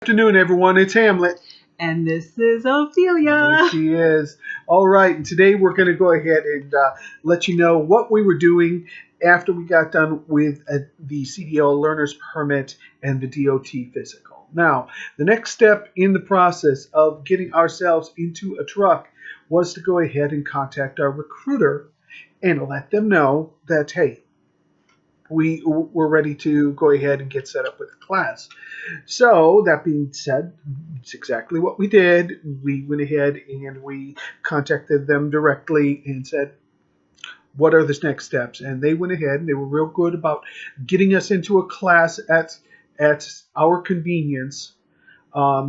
Afternoon, everyone. It's Hamlet. And this is Ophyllia. There she is. All right, and today we're going to go ahead and let you know what we were doing after we got done with the CDL Learner's Permit and the DOT Physical. Now, the next step in the process of getting ourselves into a truck was to go ahead and contact our recruiter and let them know that, hey, we were ready to go ahead and get set up with the class. So that being said, it's exactly what we did. We went ahead and we contacted them directly and said, what are the next steps? And they went ahead and they were real good about getting us into a class at our convenience,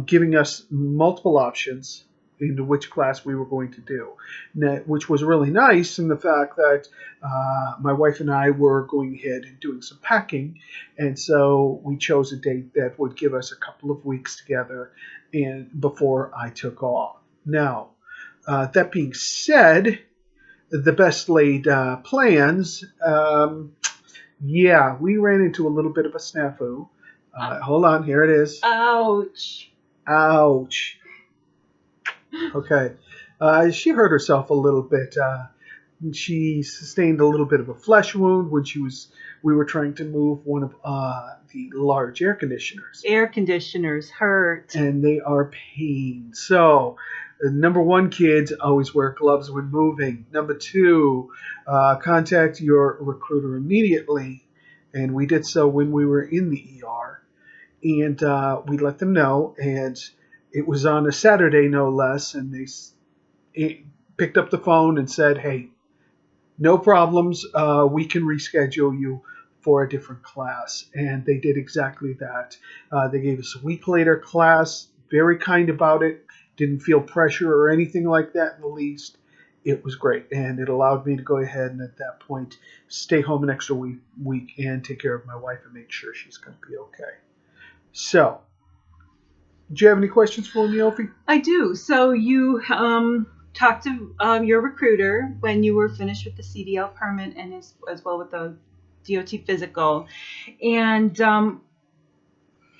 giving us multiple options into which class we were going to do, which was really nice in the fact that my wife and I were going ahead and doing some packing, and so we chose a date that would give us a couple of weeks together and before I took off. Now, that being said, the best laid plans, we ran into a little bit of a snafu. Hold on, here it is. Ouch. Ouch. Okay. She hurt herself a little bit. She sustained a little bit of a flesh wound when we were trying to move one of the large air conditioners. Air conditioners hurt. And they are pain. So, number one, kids, always wear gloves when moving. Number two, contact your recruiter immediately. And we did so when we were in the ER. And we let them know, and it was on a Saturday, no less, and they picked up the phone and said, hey, no problems, we can reschedule you for a different class. And they did exactly that. They gave us a week later class, very kind about it, didn't feel pressure or anything like that in the least. It was great, and it allowed me to go ahead and at that point stay home an extra week and take care of my wife and make sure she's going to be okay. So, do you have any questions for me, Ophi? I do. So you talked to your recruiter when you were finished with the CDL permit and as well with the DOT physical. And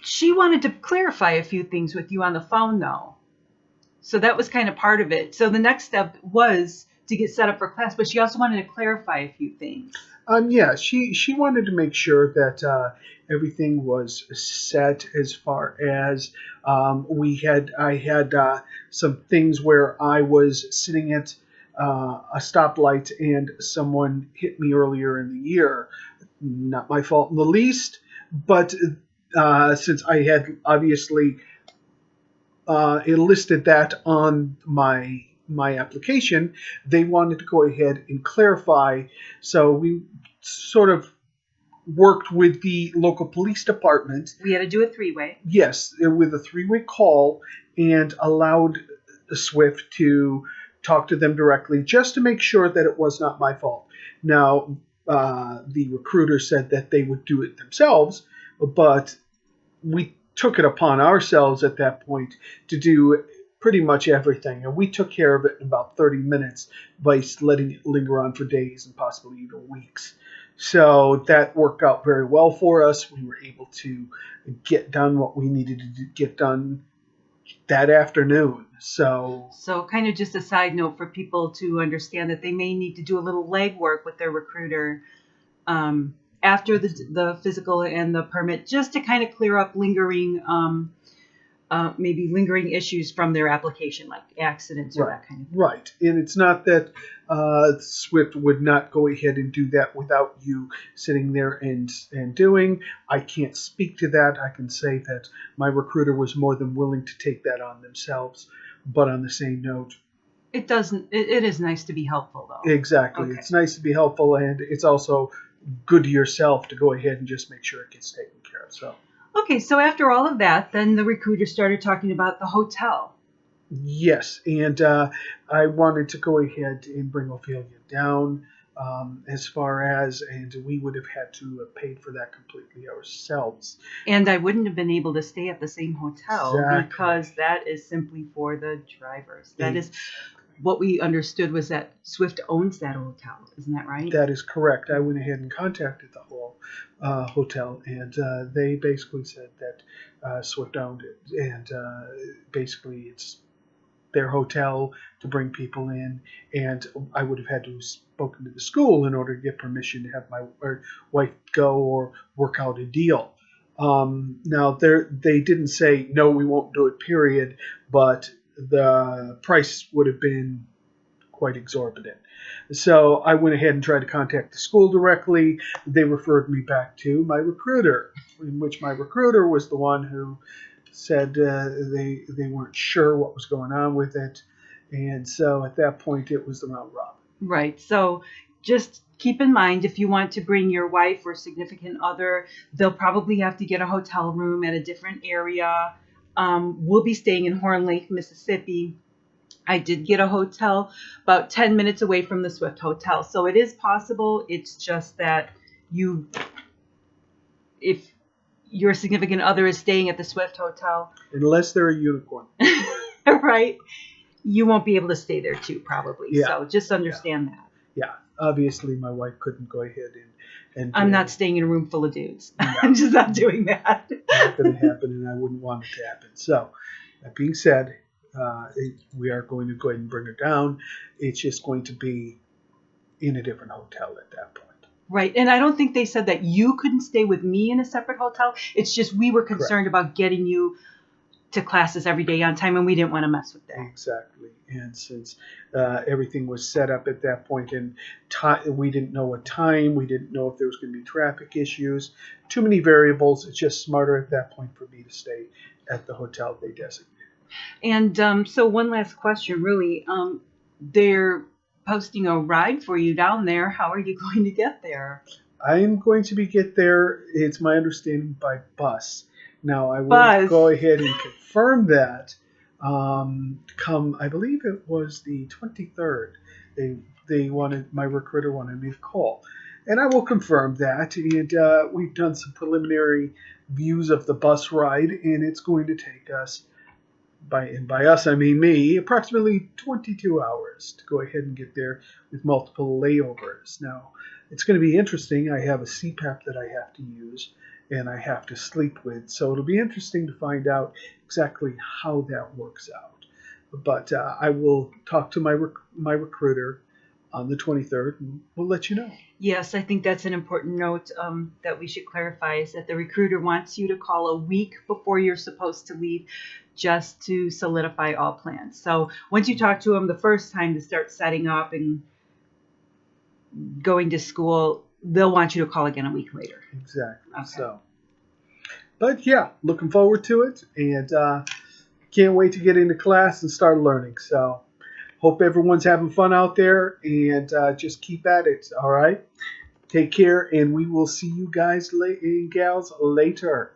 she wanted to clarify a few things with you on the phone, though. So that was kind of part of it. So the next step was to get set up for class, but she also wanted to clarify a few things. She wanted to make sure that everything was set as far as I had some things where I was sitting at a stoplight and someone hit me earlier in the year. Not my fault in the least, but since I had obviously enlisted that on my application, they wanted to go ahead and clarify. So we sort of worked with the local police department. We had to do a three-way. Yes, with a three-way call, and allowed Swift to talk to them directly just to make sure that it was not my fault. Now, the recruiter said that they would do it themselves, but we took it upon ourselves at that point to do pretty much everything, and we took care of it in about 30 minutes by letting it linger on for days and possibly even weeks. So that worked out very well for us. We were able to get done what we needed to get done that afternoon. So kind of just a side note for people to understand that they may need to do a little legwork with their recruiter after the physical and the permit, just to kind of clear up maybe lingering issues from their application, like accidents or that kind of thing. Right. And it's not that Swift would not go ahead and do that without you sitting there and doing. I can't speak to that. I can say that my recruiter was more than willing to take that on themselves. But on the same note, it is nice to be helpful, though. Exactly. Okay. It's nice to be helpful, and it's also good to yourself to go ahead and just make sure it gets taken care of. So. Okay, so after all of that, then the recruiter started talking about the hotel. Yes, and I wanted to go ahead and bring Ophyllia down as far as, and we would have had to have paid for that completely ourselves. And I wouldn't have been able to stay at the same hotel Exactly. because that is simply for the drivers. That is what we understood was that Swift owns that hotel. Isn't that right? That is correct. I went ahead and contacted the whole hotel, and they basically said that Swift owned it, and basically it's their hotel to bring people in, and I would have had to have spoken to the school in order to get permission to have my wife go or work out a deal. Now, they didn't say, no, we won't do it, period, but the price would have been quite exorbitant. So I went ahead and tried to contact the school directly. They referred me back to my recruiter, in which my recruiter was the one who said they weren't sure what was going on with it. And so at that point, it was the round robin. Right. So just keep in mind, if you want to bring your wife or significant other, they'll probably have to get a hotel room at a different area. We'll be staying in Horn Lake, Mississippi. I did get a hotel about 10 minutes away from the Swift Hotel. So it is possible. It's just that if your significant other is staying at the Swift Hotel, unless they're a unicorn, right, you won't be able to stay there too, probably. Yeah. So just understand that. Yeah. Obviously, my wife couldn't go ahead and I'm not staying in a room full of dudes. Yeah. I'm just not doing that. Not going to happen, and I wouldn't want it to happen. So, that being said, we are going to go ahead and bring her down. It's just going to be in a different hotel at that point. Right. And I don't think they said that you couldn't stay with me in a separate hotel. It's just we were concerned about getting you to classes every day on time, and we didn't want to mess with that. Exactly. And since everything was set up at that point, and we didn't know what time, we didn't know if there was going to be traffic issues, too many variables. It's just smarter at that point for me to stay at the hotel they designated. And so one last question, really. They're posting a ride for you down there. How are you going to get there? I'm going to get there, it's my understanding, by bus. Now, I will go ahead and confirm that I believe it was the 23rd. My recruiter wanted me to call. And I will confirm that. And we've done some preliminary views of the bus ride, and it's going to take us, by us, I mean me, approximately 22 hours to go ahead and get there with multiple layovers. Now, it's going to be interesting. I have a CPAP that I have to use and I have to sleep with. So it'll be interesting to find out exactly how that works out. But I will talk to my recruiter on the 23rd, and we'll let you know. Yes, I think that's an important note that we should clarify, is that the recruiter wants you to call a week before you're supposed to leave, just to solidify all plans. So once you talk to them the first time to start setting up and going to school, they'll want you to call again a week later. Exactly. Okay. So, but yeah, looking forward to it, and can't wait to get into class and start learning. So hope everyone's having fun out there, and just keep at it. All right. Take care, and we will see you guys and gals later.